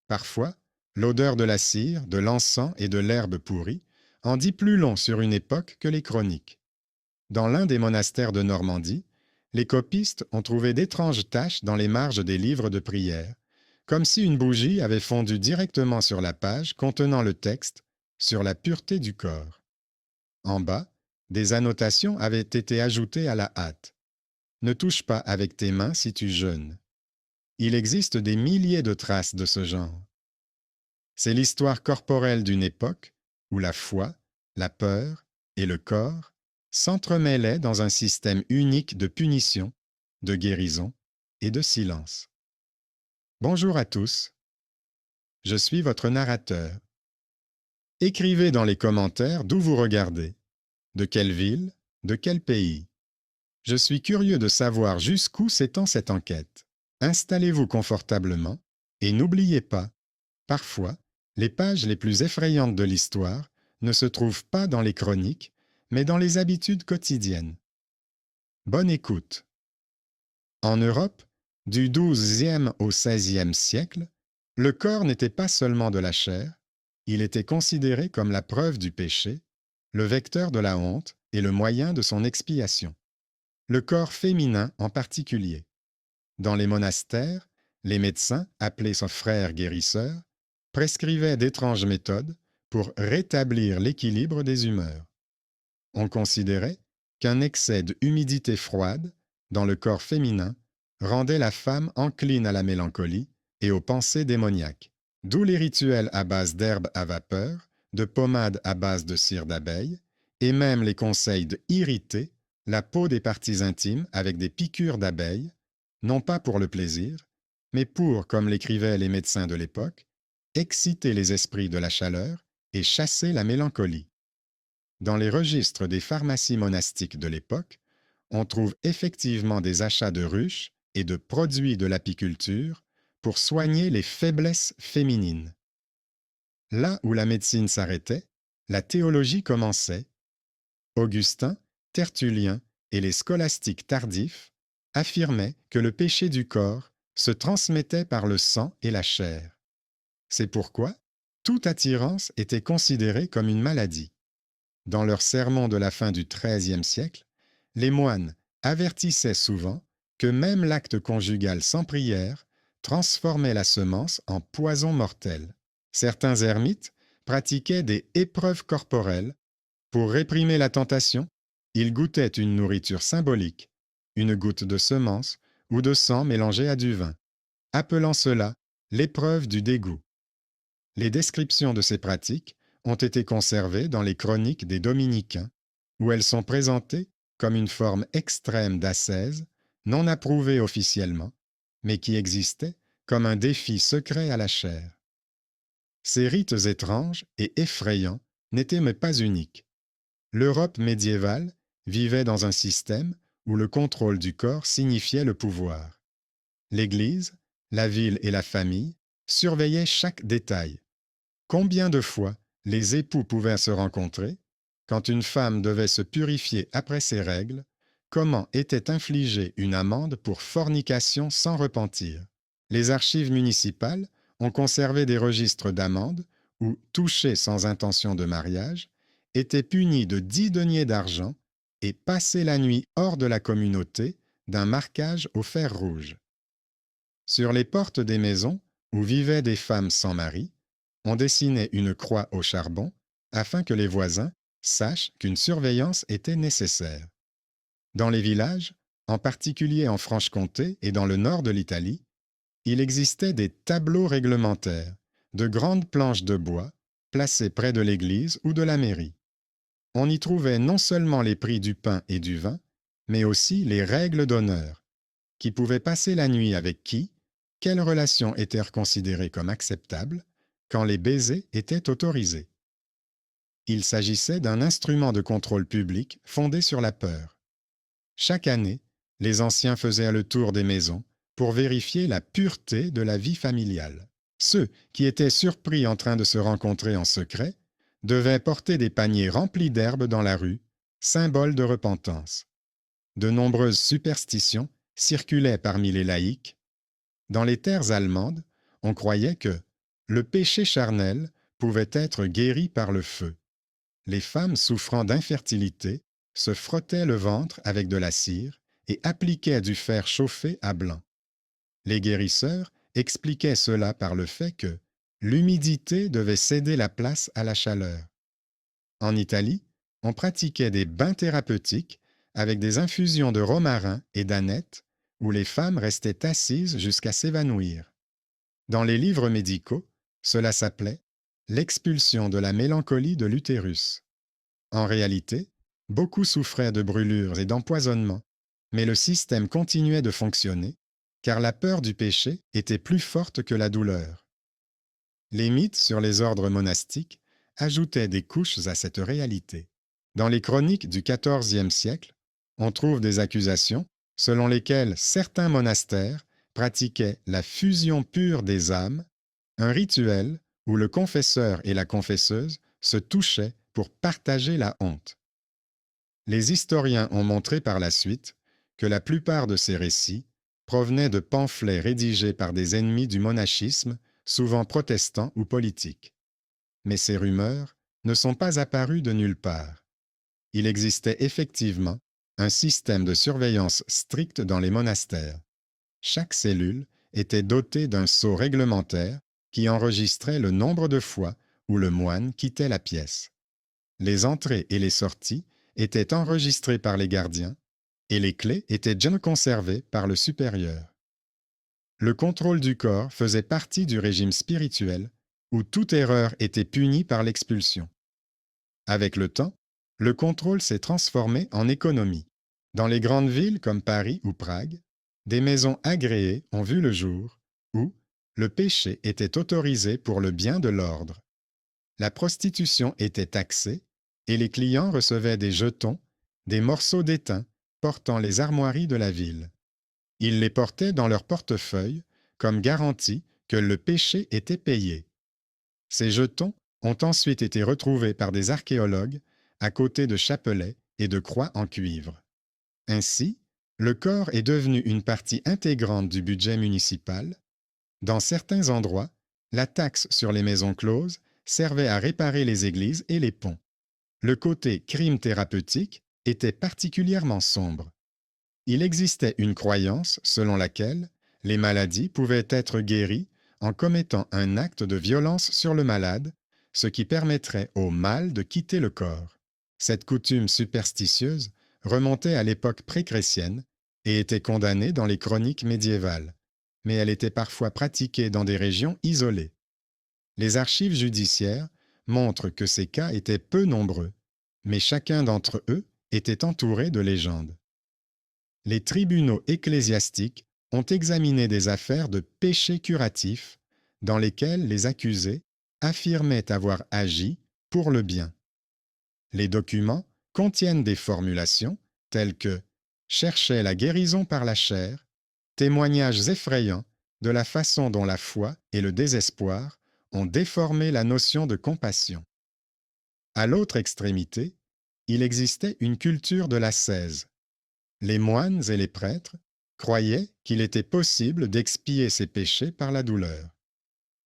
Parfois, l'odeur de la cire, de l'encens et de l'herbe pourrie en dit plus long sur une époque que les chroniques. Dans l'un des monastères de Normandie, les copistes ont trouvé d'étranges taches dans les marges des livres de prière, comme si une bougie avait fondu directement sur la page contenant le texte sur la pureté du corps. En bas, des annotations avaient été ajoutées à la hâte. Ne touche pas avec tes mains si tu jeûnes. Il existe des milliers de traces de ce genre. C'est l'histoire corporelle d'une époque où la foi, la peur et le corps s'entremêlaient dans un système unique de punition, de guérison et de silence. Bonjour à tous, je suis votre narrateur. Écrivez dans les commentaires d'où vous regardez, de quelle ville, de quel pays. Je suis curieux de savoir jusqu'où s'étend cette enquête. Installez-vous confortablement et n'oubliez pas, parfois, les pages les plus effrayantes de l'histoire ne se trouvent pas dans les chroniques, mais dans les habitudes quotidiennes. Bonne écoute. En Europe, du XIIe au XVIe siècle, le corps n'était pas seulement de la chair, il était considéré comme la preuve du péché, le vecteur de la honte et le moyen de son expiation. Le corps féminin en particulier. Dans les monastères, les médecins, appelés son frères guérisseurs, prescrivaient d'étranges méthodes pour rétablir l'équilibre des humeurs. On considérait qu'un excès d'humidité froide dans le corps féminin rendait la femme encline à la mélancolie et aux pensées démoniaques, d'où les rituels à base d'herbes à vapeur, de pommades à base de cire d'abeille, et même les conseils d'irriter la peau des parties intimes avec des piqûres d'abeilles, non pas pour le plaisir, mais pour, comme l'écrivaient les médecins de l'époque, exciter les esprits de la chaleur et chasser la mélancolie. Dans les registres des pharmacies monastiques de l'époque, on trouve effectivement des achats de ruches et de produits de l'apiculture pour soigner les faiblesses féminines. Là où la médecine s'arrêtait, la théologie commençait. Augustin, Tertullien et les scolastiques tardifs affirmaient que le péché du corps se transmettait par le sang et la chair. C'est pourquoi toute attirance était considérée comme une maladie. Dans leurs sermons de la fin du XIIIe siècle, les moines avertissaient souvent que même l'acte conjugal sans prière transformait la semence en poison mortel. Certains ermites pratiquaient des épreuves corporelles. Pour réprimer la tentation, ils goûtaient une nourriture symbolique, une goutte de semence ou de sang mélangé à du vin, appelant cela l'épreuve du dégoût. Les descriptions de ces pratiques ont été conservées dans les chroniques des dominicains, où elles sont présentées comme une forme extrême d'ascèse, non approuvée officiellement, mais qui existait comme un défi secret à la chair. Ces rites étranges et effrayants n'étaient mais pas uniques. L'Europe médiévale vivait dans un système où le contrôle du corps signifiait le pouvoir. L'Église, la ville et la famille surveillaient chaque détail. Combien de fois les époux pouvaient se rencontrer? Quand une femme devait se purifier après ses règles, comment était infligée une amende pour fornication sans repentir? Les archives municipales ont conservé des registres d'amendes où, touché sans intention de mariage, était puni de 10 deniers d'argent et passer la nuit hors de la communauté d'un marquage au fer rouge. Sur les portes des maisons où vivaient des femmes sans mari, on dessinait une croix au charbon afin que les voisins sachent qu'une surveillance était nécessaire. Dans les villages, en particulier en Franche-Comté et dans le nord de l'Italie, il existait des tableaux réglementaires, de grandes planches de bois, placées près de l'église ou de la mairie. On y trouvait non seulement les prix du pain et du vin, mais aussi les règles d'honneur. Qui pouvait passer la nuit avec qui, quelles relations étaient considérées comme acceptables, quand les baisers étaient autorisés. Il s'agissait d'un instrument de contrôle public fondé sur la peur. Chaque année, les anciens faisaient le tour des maisons pour vérifier la pureté de la vie familiale. Ceux qui étaient surpris en train de se rencontrer en secret devaient porter des paniers remplis d'herbes dans la rue, symbole de repentance. De nombreuses superstitions circulaient parmi les laïcs. Dans les terres allemandes, on croyait que, Le péché charnel pouvait être guéri par le feu. Les femmes souffrant d'infertilité se frottaient le ventre avec de la cire et appliquaient du fer chauffé à blanc. Les guérisseurs expliquaient cela par le fait que l'humidité devait céder la place à la chaleur. En Italie, on pratiquait des bains thérapeutiques avec des infusions de romarin et d'aneth où les femmes restaient assises jusqu'à s'évanouir. Dans les livres médicaux, cela s'appelait l'expulsion de la mélancolie de l'utérus. En réalité, beaucoup souffraient de brûlures et d'empoisonnements, mais le système continuait de fonctionner car la peur du péché était plus forte que la douleur. Les mythes sur les ordres monastiques ajoutaient des couches à cette réalité. Dans les chroniques du XIVe siècle, on trouve des accusations selon lesquelles certains monastères pratiquaient la fusion pure des âmes, un rituel où le confesseur et la confesseuse se touchaient pour partager la honte. Les historiens ont montré par la suite que la plupart de ces récits provenaient de pamphlets rédigés par des ennemis du monachisme, souvent protestants ou politiques. Mais ces rumeurs ne sont pas apparues de nulle part. Il existait effectivement un système de surveillance stricte dans les monastères. Chaque cellule était dotée d'un sceau réglementaire qui enregistrait le nombre de fois où le moine quittait la pièce. Les entrées et les sorties étaient enregistrées par les gardiens et les clés étaient bien conservées par le supérieur. Le contrôle du corps faisait partie du régime spirituel où toute erreur était punie par l'expulsion. Avec le temps, le contrôle s'est transformé en économie. Dans les grandes villes comme Paris ou Prague, des maisons agréées ont vu le jour où le péché était autorisé pour le bien de l'ordre. La prostitution était taxée et les clients recevaient des jetons, des morceaux d'étain portant les armoiries de la ville. Ils les portaient dans leur portefeuille comme garantie que le péché était payé. Ces jetons ont ensuite été retrouvés par des archéologues à côté de chapelets et de croix en cuivre. Ainsi, le corps est devenu une partie intégrante du budget municipal. Dans certains endroits, la taxe sur les maisons closes servait à réparer les églises et les ponts. Le côté crime thérapeutique était particulièrement sombre. Il existait une croyance selon laquelle les maladies pouvaient être guéries en commettant un acte de violence sur le malade, ce qui permettrait au mal de quitter le corps. Cette coutume superstitieuse remontait à l'époque pré-chrétienne et était condamnée dans les chroniques médiévales, mais elle était parfois pratiquée dans des régions isolées. Les archives judiciaires montrent que ces cas étaient peu nombreux, mais chacun d'entre eux était entouré de légendes. Les tribunaux ecclésiastiques ont examiné des affaires de péchés curatifs dans lesquelles les accusés affirmaient avoir agi pour le bien. Les documents contiennent des formulations telles que cherchait la guérison par la chair, témoignages effrayants de la façon dont la foi et le désespoir ont déformé la notion de compassion. À l'autre extrémité, il existait une culture de l'ascèse. Les moines et les prêtres croyaient qu'il était possible d'expier ses péchés par la douleur.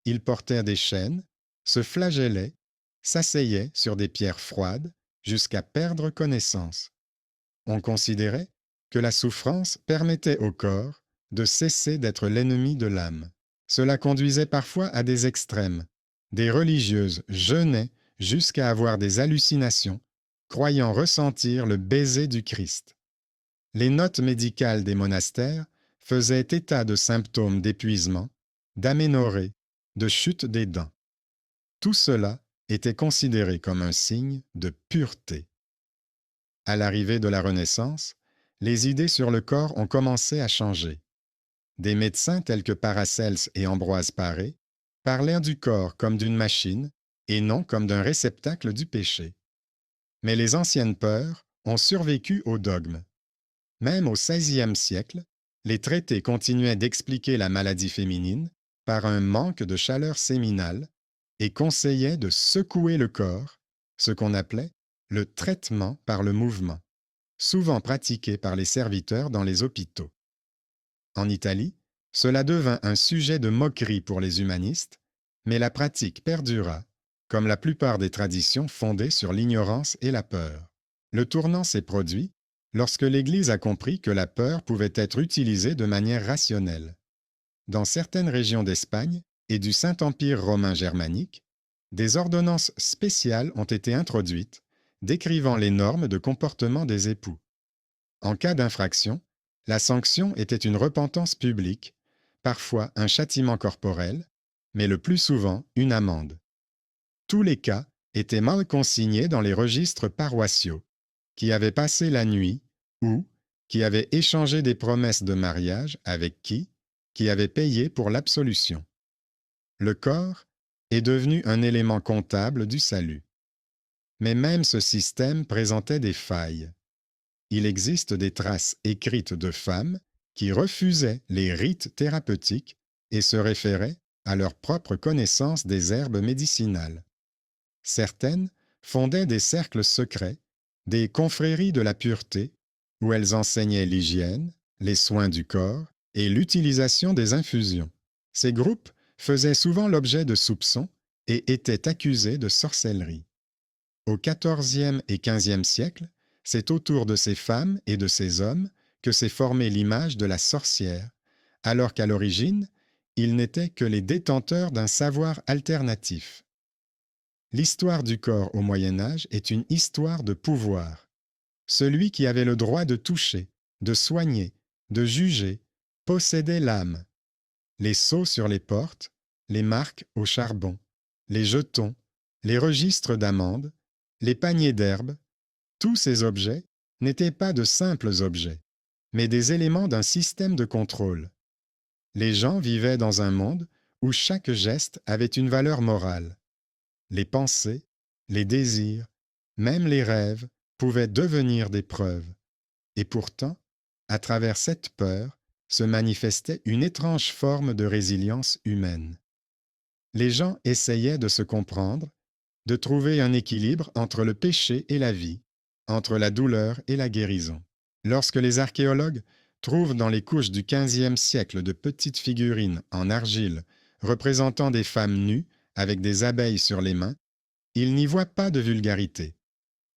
Ils portèrent des chaînes, se flagellaient, s'asseyaient sur des pierres froides jusqu'à perdre connaissance. On considérait que la souffrance permettait au corps de cesser d'être l'ennemi de l'âme. Cela conduisait parfois à des extrêmes. Des religieuses jeûnaient jusqu'à avoir des hallucinations, croyant ressentir le baiser du Christ. Les notes médicales des monastères faisaient état de symptômes d'épuisement, d'aménorrhée, de chute des dents. Tout cela était considéré comme un signe de pureté. À l'arrivée de la Renaissance, les idées sur le corps ont commencé à changer. Des médecins tels que Paracelse et Ambroise Paré parlèrent du corps comme d'une machine et non comme d'un réceptacle du péché. Mais les anciennes peurs ont survécu au dogme. Même au XVIe siècle, les traités continuaient d'expliquer la maladie féminine par un manque de chaleur séminale et conseillaient de secouer le corps, ce qu'on appelait le traitement par le mouvement, souvent pratiqué par les serviteurs dans les hôpitaux. En Italie, cela devint un sujet de moquerie pour les humanistes Mais la pratique perdura, comme la plupart des traditions fondées sur l'ignorance et la peur. Le tournant s'est produit lorsque l'Église a compris que la peur pouvait être utilisée de manière rationnelle. Dans certaines régions d'Espagne et du Saint-Empire romain germanique, des ordonnances spéciales ont été introduites décrivant les normes de comportement des époux. En cas d'infraction, la sanction était une repentance publique, parfois un châtiment corporel, mais le plus souvent une amende. Tous les cas étaient mal consignés dans les registres paroissiaux, qui avaient passé la nuit ou qui avaient échangé des promesses de mariage avec qui avaient payé pour l'absolution. Le corps est devenu un élément comptable du salut. Mais même ce système présentait des failles. Il existe des traces écrites de femmes qui refusaient les rites thérapeutiques et se référaient à leur propre connaissance des herbes médicinales. Certaines fondaient des cercles secrets, des confréries de la pureté, où elles enseignaient l'hygiène, les soins du corps et l'utilisation des infusions. Ces groupes faisaient souvent l'objet de soupçons et étaient accusés de sorcellerie. Au XIVe et XVe siècle, c'est autour de ces femmes et de ces hommes que s'est formée l'image de la sorcière, alors qu'à l'origine, ils n'étaient que les détenteurs d'un savoir alternatif. L'histoire du corps au Moyen Âge est une histoire de pouvoir. Celui qui avait le droit de toucher, de soigner, de juger, possédait l'âme. Les sceaux sur les portes, les marques au charbon, les jetons, les registres d'amende, les paniers d'herbes, tous ces objets n'étaient pas de simples objets, mais des éléments d'un système de contrôle. Les gens vivaient dans un monde où chaque geste avait une valeur morale. Les pensées, les désirs, même les rêves pouvaient devenir des preuves. Et pourtant, à travers cette peur, se manifestait une étrange forme de résilience humaine. Les gens essayaient de se comprendre, de trouver un équilibre entre le péché et la vie, entre la douleur et la guérison. Lorsque les archéologues trouvent dans les couches du XVe siècle de petites figurines en argile représentant des femmes nues avec des abeilles sur les mains, ils n'y voient pas de vulgarité.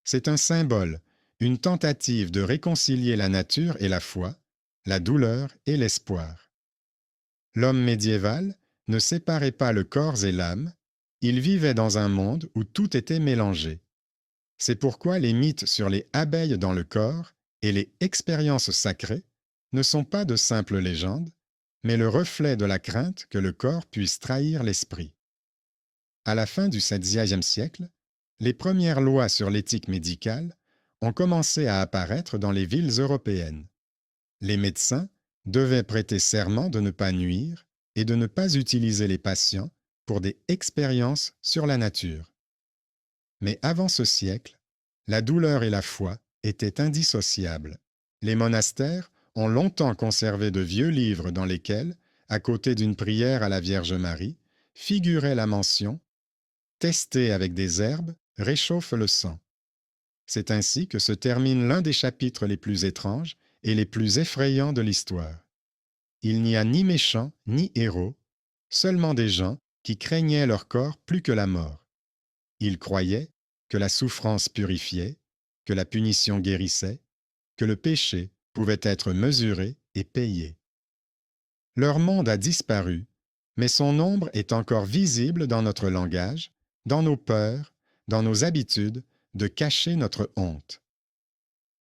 C'est un symbole, une tentative de réconcilier la nature et la foi, la douleur et l'espoir. L'homme médiéval ne séparait pas le corps et l'âme, il vivait dans un monde où tout était mélangé. C'est pourquoi les mythes sur les abeilles dans le corps et les expériences sacrées ne sont pas de simples légendes, mais le reflet de la crainte que le corps puisse trahir l'esprit. À la fin du XVIe siècle, les premières lois sur l'éthique médicale ont commencé à apparaître dans les villes européennes. Les médecins devaient prêter serment de ne pas nuire et de ne pas utiliser les patients pour des expériences sur la nature. Mais avant ce siècle, la douleur et la foi étaient indissociables. Les monastères ont longtemps conservé de vieux livres dans lesquels, à côté d'une prière à la Vierge Marie, figurait la mention « Tester avec des herbes réchauffe le sang ». C'est ainsi que se termine l'un des chapitres les plus étranges et les plus effrayants de l'histoire. Il n'y a ni méchants ni héros, seulement des gens qui craignaient leur corps plus que la mort. Ils croyaient que la souffrance purifiait, que la punition guérissait, que le péché pouvait être mesuré et payé. Leur monde a disparu, mais son ombre est encore visible dans notre langage, dans nos peurs, dans nos habitudes de cacher notre honte.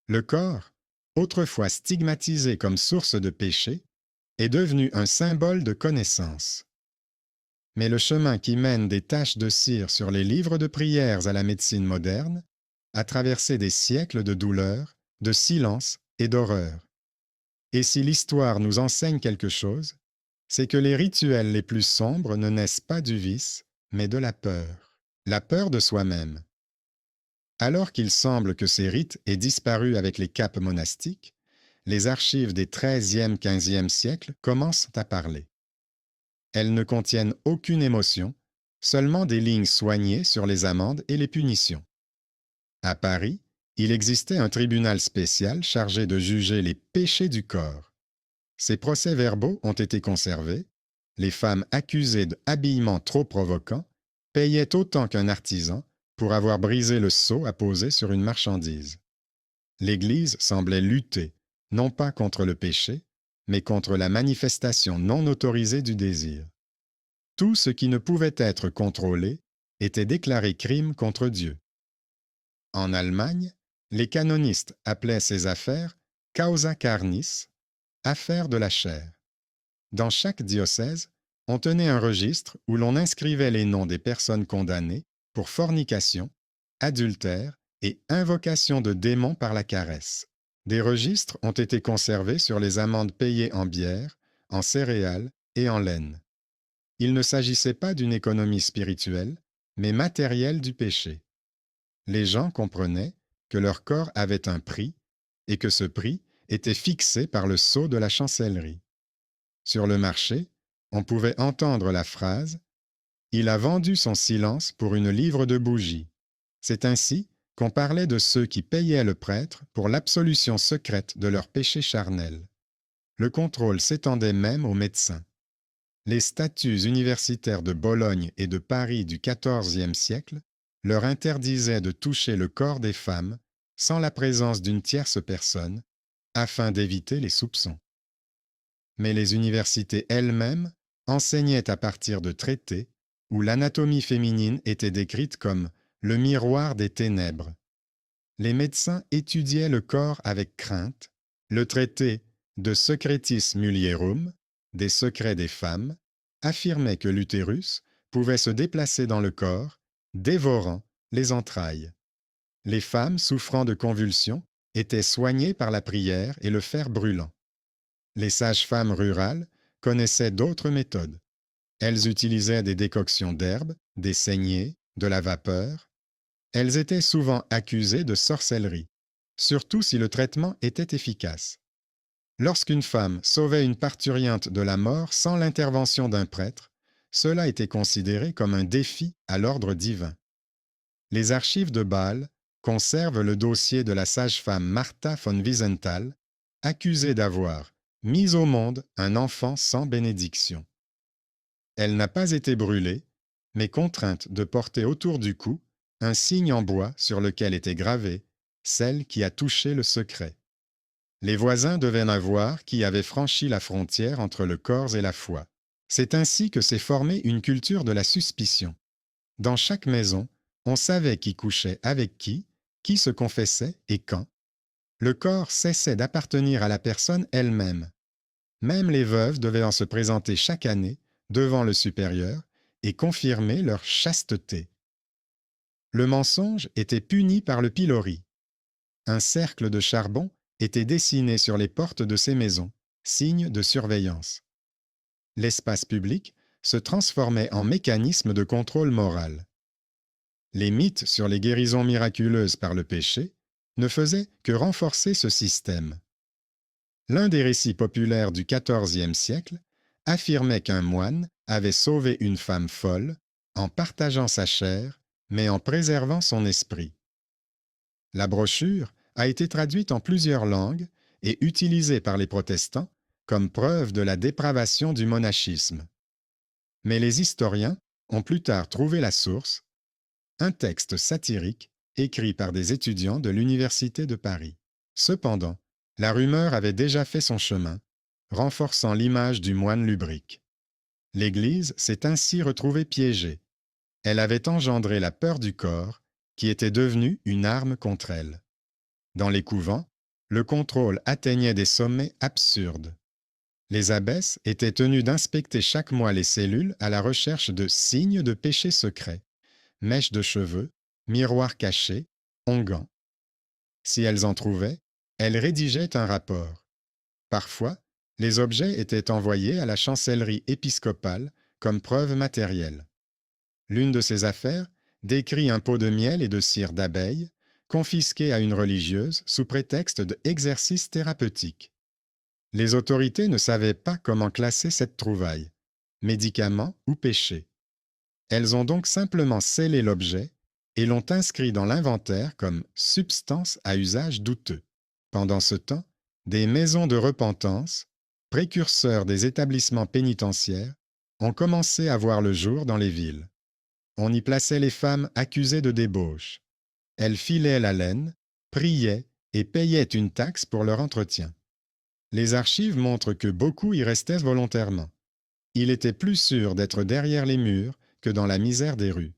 Le corps, autrefois stigmatisé comme source de péché, est devenu un symbole de connaissance. Mais le chemin qui mène des taches de cire sur les livres de prières à la médecine moderne a traversé des siècles de douleur, de silence et d'horreur. Et si l'histoire nous enseigne quelque chose, c'est que les rituels les plus sombres ne naissent pas du vice, mais de la peur de soi-même. Alors qu'il semble que ces rites aient disparu avec les capes monastiques, les archives des XIIIe, XVe siècles commencent à parler. Elles ne contiennent aucune émotion, seulement des lignes soignées sur les amendes et les punitions. À Paris, il existait un tribunal spécial chargé de juger les péchés du corps. Ces procès-verbaux ont été conservés, Les femmes accusées d'habillement trop provoquant payaient autant qu'un artisan pour avoir brisé le sceau apposé sur une marchandise. L'Église semblait lutter, non pas contre le péché, mais contre la manifestation non autorisée du désir. Tout ce qui ne pouvait être contrôlé était déclaré crime contre Dieu. En Allemagne, les canonistes appelaient ces affaires causa carnis, affaires de la chair. Dans chaque diocèse, on tenait un registre où l'on inscrivait les noms des personnes condamnées pour fornication, adultère et invocation de démons par la caresse. Des registres ont été conservés sur les amendes payées en bière, en céréales et en laine. Il ne s'agissait pas d'une économie spirituelle, mais matérielle du péché. Les gens comprenaient que leur corps avait un prix et que ce prix était fixé par le sceau de la chancellerie. Sur le marché, on pouvait entendre la phrase « Il a vendu son silence pour une livre de bougies ». C'est ainsi qu'on parlait de ceux qui payaient le prêtre pour l'absolution secrète de leurs péchés charnels. Le contrôle s'étendait même aux médecins. Les statuts universitaires de Bologne et de Paris du XIVe siècle leur interdisaient de toucher le corps des femmes sans la présence d'une tierce personne, afin d'éviter les soupçons. Mais les universités elles-mêmes enseignaient à partir de traités où l'anatomie féminine était décrite comme le miroir des ténèbres. Les médecins étudiaient le corps avec crainte. Le traité de Secretis Mulierum, des secrets des femmes, affirmait que l'utérus pouvait se déplacer dans le corps, dévorant les entrailles. Les femmes souffrant de convulsions étaient soignées par la prière et le fer brûlant. Les sages-femmes rurales connaissaient d'autres méthodes. Elles utilisaient des décoctions d'herbes, des saignées, de la vapeur. Elles étaient souvent accusées de sorcellerie, surtout si le traitement était efficace. Lorsqu'une femme sauvait une parturiente de la mort sans l'intervention d'un prêtre, cela était considéré comme un défi à l'ordre divin. Les archives de Bâle conservent le dossier de la sage-femme Martha von Wiesenthal, accusée d'avoir mis au monde un enfant sans bénédiction. Elle n'a pas été brûlée, mais contrainte de porter autour du cou un signe en bois sur lequel était gravé « Celle qui a touché le secret ». Les voisins devaient voir qui avait franchi la frontière entre le corps et la foi. C'est ainsi que s'est formée une culture de la suspicion. Dans chaque maison, on savait qui couchait avec qui se confessait et quand. Le corps cessait d'appartenir à la personne elle-même. Même les veuves devaient en se présenter chaque année devant le supérieur et confirmer leur chasteté. Le mensonge était puni par le pilori. Un cercle de charbon était dessiné sur les portes de ces maisons, signe de surveillance. L'espace public se transformait en mécanisme de contrôle moral. Les mythes sur les guérisons miraculeuses par le péché ne faisaient que renforcer ce système. L'un des récits populaires du XIVe siècle affirmait qu'un moine avait sauvé une femme folle en partageant sa chair, mais en préservant son esprit. La brochure a été traduite en plusieurs langues et utilisée par les protestants comme preuve de la dépravation du monachisme. Mais les historiens ont plus tard trouvé la source, un texte satirique écrit par des étudiants de l'Université de Paris. Cependant, la rumeur avait déjà fait son chemin, renforçant l'image du moine lubrique. L'Église s'est ainsi retrouvée piégée. Elle avait engendré la peur du corps, qui était devenue une arme contre elle. Dans les couvents, le contrôle atteignait des sommets absurdes. Les abbesses étaient tenues d'inspecter chaque mois les cellules à la recherche de signes de péché secret, mèches de cheveux, miroirs cachés, onguents. Si elles en trouvaient, elles rédigeaient un rapport. Parfois, les objets étaient envoyés à la chancellerie épiscopale comme preuve matérielle. L'une de ces affaires décrit un pot de miel et de cire d'abeille confisqué à une religieuse sous prétexte d'exercice thérapeutique. Les autorités ne savaient pas comment classer cette trouvaille, médicament ou péché. Elles ont donc simplement scellé l'objet et l'ont inscrit dans l'inventaire comme substance à usage douteux. Pendant ce temps, des maisons de repentance, précurseurs des établissements pénitentiaires, ont commencé à voir le jour dans les villes. On y plaçait les femmes accusées de débauche. Elles filaient la laine, priaient et payaient une taxe pour leur entretien. Les archives montrent que beaucoup y restaient volontairement. Il était plus sûr d'être derrière les murs que dans la misère des rues.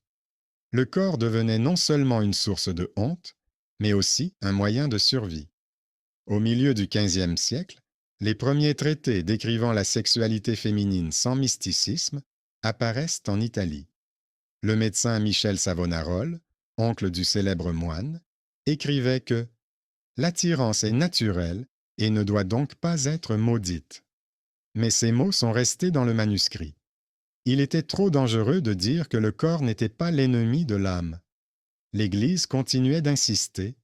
Le corps devenait non seulement une source de honte, mais aussi un moyen de survie. Au milieu du XVe siècle, les premiers traités décrivant la sexualité féminine sans mysticisme apparaissent en Italie. Le médecin Michel Savonarole, oncle du célèbre moine, écrivait que l'attirance est naturelle et ne doit donc pas être maudite. Mais ces mots sont restés dans le manuscrit. Il était trop dangereux de dire que le corps n'était pas l'ennemi de l'âme. L'Église continuait d'insister.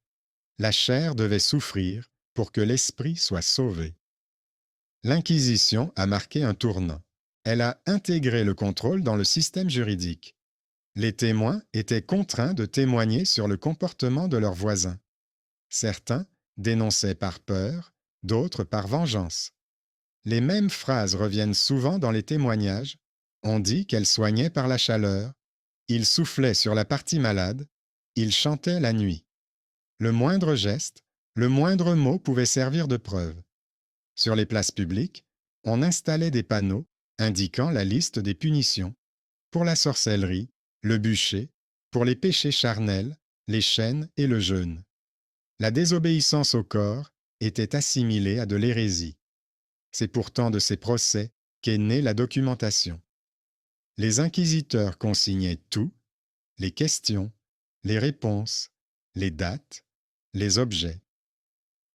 La chair devait souffrir pour que l'esprit soit sauvé. L'Inquisition a marqué un tournant. Elle a intégré le contrôle dans le système juridique. Les témoins étaient contraints de témoigner sur le comportement de leurs voisins. Certains dénonçaient par peur, d'autres par vengeance. Les mêmes phrases reviennent souvent dans les témoignages. On dit qu'elle soignait par la chaleur, il soufflait sur la partie malade, il chantait la nuit. Le moindre geste, le moindre mot pouvait servir de preuve. Sur les places publiques, on installait des panneaux indiquant la liste des punitions pour la sorcellerie, le bûcher, pour les péchés charnels, les chaînes et le jeûne. La désobéissance au corps était assimilée à de l'hérésie. C'est pourtant de ces procès qu'est née la documentation. Les inquisiteurs consignaient tout, les questions, les réponses, les dates, les objets.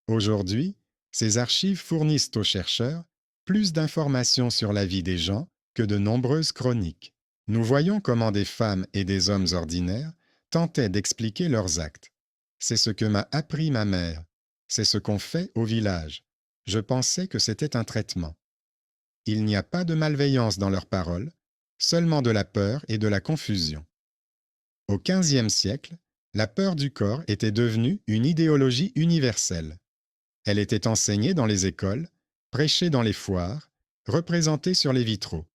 Aujourd'hui, ces archives fournissent aux chercheurs plus d'informations sur la vie des gens que de nombreuses chroniques. Nous voyons comment des femmes et des hommes ordinaires tentaient d'expliquer leurs actes. C'est ce que m'a appris ma mère. C'est ce qu'on fait au village. Je pensais que c'était un traitement. Il n'y a pas de malveillance dans leurs paroles, seulement de la peur et de la confusion. Au XVe siècle, la peur du corps était devenue une idéologie universelle. Elle était enseignée dans les écoles, prêchée dans les foires, représentée sur les vitraux.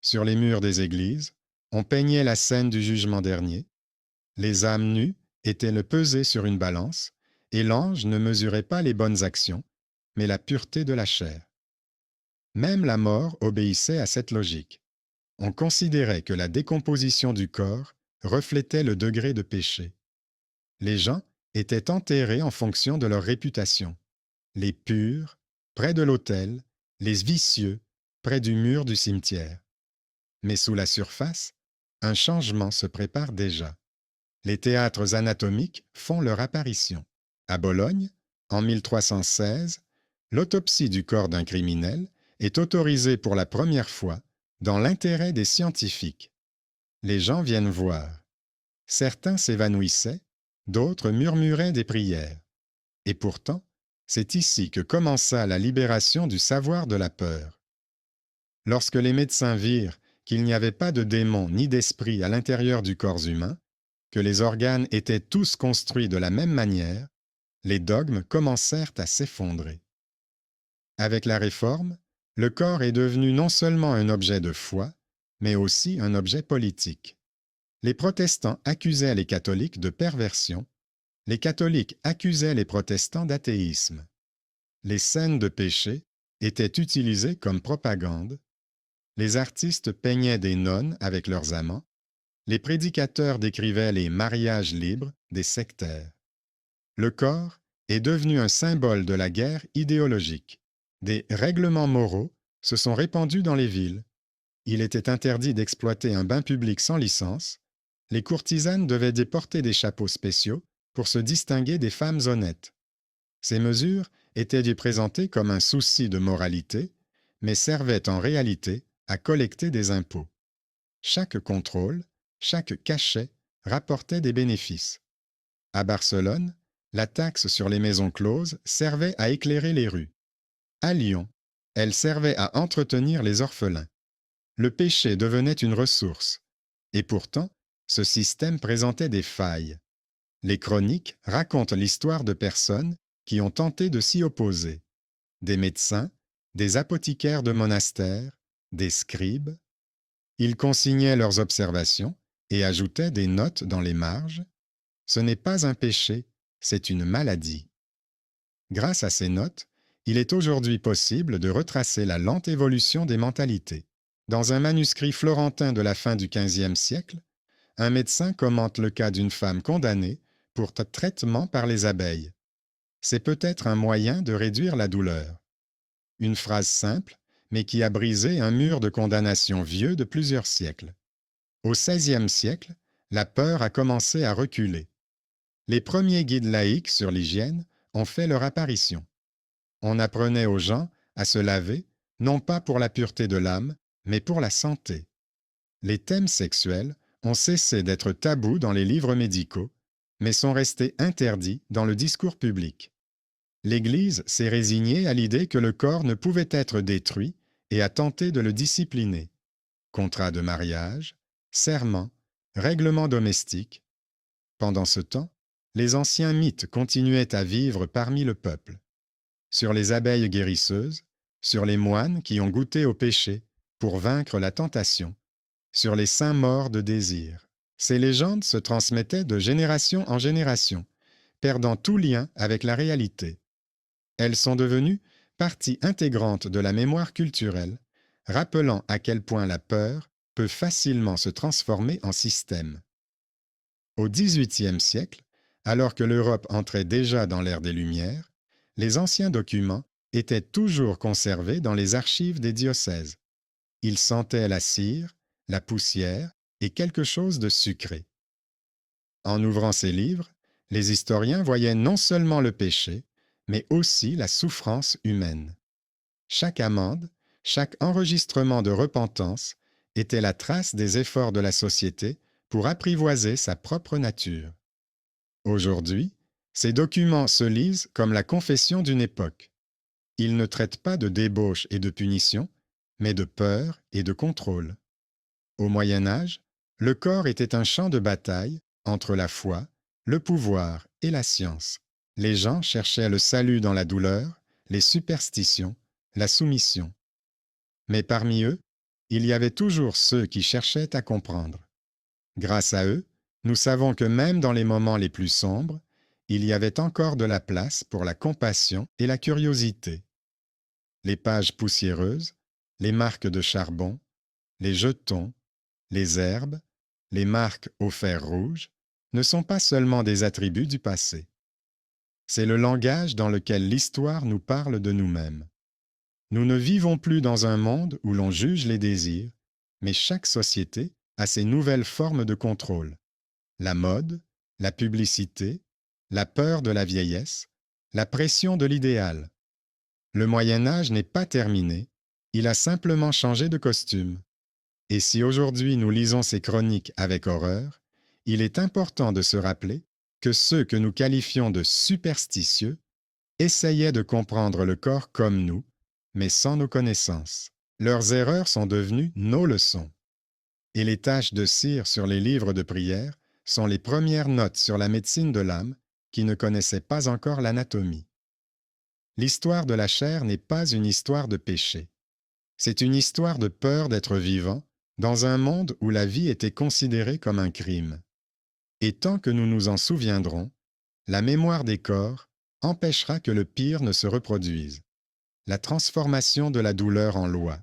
Sur les murs des églises, on peignait la scène du jugement dernier. Les âmes nues étaient le pesées sur une balance, et l'ange ne mesurait pas les bonnes actions, mais la pureté de la chair. Même la mort obéissait à cette logique. On considérait que la décomposition du corps reflétait le degré de péché. Les gens étaient enterrés en fonction de leur réputation. Les purs, près de l'autel, les vicieux, près du mur du cimetière. Mais sous la surface, un changement se prépare déjà. Les théâtres anatomiques font leur apparition. À Bologne, en 1316, l'autopsie du corps d'un criminel est autorisée pour la première fois dans l'intérêt des scientifiques. Les gens viennent voir. Certains s'évanouissaient, d'autres murmuraient des prières. Et pourtant, c'est ici que commença la libération du savoir de la peur. Lorsque les médecins virent qu'il n'y avait pas de démon ni d'esprit à l'intérieur du corps humain, que les organes étaient tous construits de la même manière, les dogmes commencèrent à s'effondrer. Avec la Réforme, le corps est devenu non seulement un objet de foi, mais aussi un objet politique. Les protestants accusaient les catholiques de perversion, les catholiques accusaient les protestants d'athéisme. Les scènes de péché étaient utilisées comme propagande, les artistes peignaient des nonnes avec leurs amants, les prédicateurs décrivaient les mariages libres des sectaires. Le corps est devenu un symbole de la guerre idéologique. Des règlements moraux se sont répandus dans les villes. Il était interdit d'exploiter un bain public sans licence. Les courtisanes devaient déporter des chapeaux spéciaux pour se distinguer des femmes honnêtes. Ces mesures étaient dû présenter comme un souci de moralité, mais servaient en réalité à collecter des impôts. Chaque contrôle, chaque cachet rapportait des bénéfices. À Barcelone, la taxe sur les maisons closes servait à éclairer les rues. À Lyon, elle servait à entretenir les orphelins. Le péché devenait une ressource. Et pourtant, ce système présentait des failles. Les chroniques racontent l'histoire de personnes qui ont tenté de s'y opposer. Des médecins, des apothicaires de monastères, des scribes, Ils consignaient leurs observations et ajoutaient des notes dans les marges. Ce n'est pas un péché, c'est une maladie. Grâce à ces notes, il est aujourd'hui possible de retracer la lente évolution des mentalités. Dans un manuscrit florentin de la fin du XVe siècle, un médecin commente le cas d'une femme condamnée pour traitement par les abeilles. C'est peut-être un moyen de réduire la douleur. Une phrase simple, mais qui a brisé un mur de condamnation vieux de plusieurs siècles. Au XVIe siècle, la peur a commencé à reculer. Les premiers guides laïques sur l'hygiène ont fait leur apparition. On apprenait aux gens à se laver, non pas pour la pureté de l'âme, mais pour la santé. Les thèmes sexuels ont cessé d'être tabous dans les livres médicaux, mais sont restés interdits dans le discours public. L'Église s'est résignée à l'idée que le corps ne pouvait être détruit et a tenté de le discipliner. Contrat de mariage, serments, règlements domestiques. Pendant ce temps, les anciens mythes continuaient à vivre parmi le peuple. Sur les abeilles guérisseuses, sur les moines qui ont goûté au péché pour vaincre la tentation, sur les saints morts de désir. Ces légendes se transmettaient de génération en génération, perdant tout lien avec la réalité. Elles sont devenues partie intégrante de la mémoire culturelle, rappelant à quel point la peur peut facilement se transformer en système. Au XVIIIe siècle, alors que l'Europe entrait déjà dans l'ère des Lumières, les anciens documents étaient toujours conservés dans les archives des diocèses. Ils sentaient la cire, la poussière et quelque chose de sucré. En ouvrant ces livres, les historiens voyaient non seulement le péché, mais aussi la souffrance humaine. Chaque amende, chaque enregistrement de repentance était la trace des efforts de la société pour apprivoiser sa propre nature. Aujourd'hui, ces documents se lisent comme la confession d'une époque. Ils ne traitent pas de débauche et de punition, mais de peur et de contrôle. Au Moyen Âge, le corps était un champ de bataille entre la foi, le pouvoir et la science. Les gens cherchaient le salut dans la douleur, les superstitions, la soumission. Mais parmi eux, il y avait toujours ceux qui cherchaient à comprendre. Grâce à eux, nous savons que même dans les moments les plus sombres, il y avait encore de la place pour la compassion et la curiosité. Les pages poussiéreuses, les marques de charbon, les jetons, les herbes, les marques au fer rouge, ne sont pas seulement des attributs du passé. C'est le langage dans lequel l'histoire nous parle de nous-mêmes. Nous ne vivons plus dans un monde où l'on juge les désirs, mais chaque société a ses nouvelles formes de contrôle. La mode, la publicité, la peur de la vieillesse, la pression de l'idéal. Le Moyen Âge n'est pas terminé, il a simplement changé de costume. Et si aujourd'hui nous lisons ces chroniques avec horreur, il est important de se rappeler que ceux que nous qualifions de superstitieux essayaient de comprendre le corps comme nous, mais sans nos connaissances. Leurs erreurs sont devenues nos leçons. Et les taches de cire sur les livres de prière sont les premières notes sur la médecine de l'âme qui ne connaissait pas encore l'anatomie. L'histoire de la chair n'est pas une histoire de péché. C'est une histoire de peur d'être vivant dans un monde où la vie était considérée comme un crime. Et tant que nous nous en souviendrons, la mémoire des corps empêchera que le pire ne se reproduise. La transformation de la douleur en loi.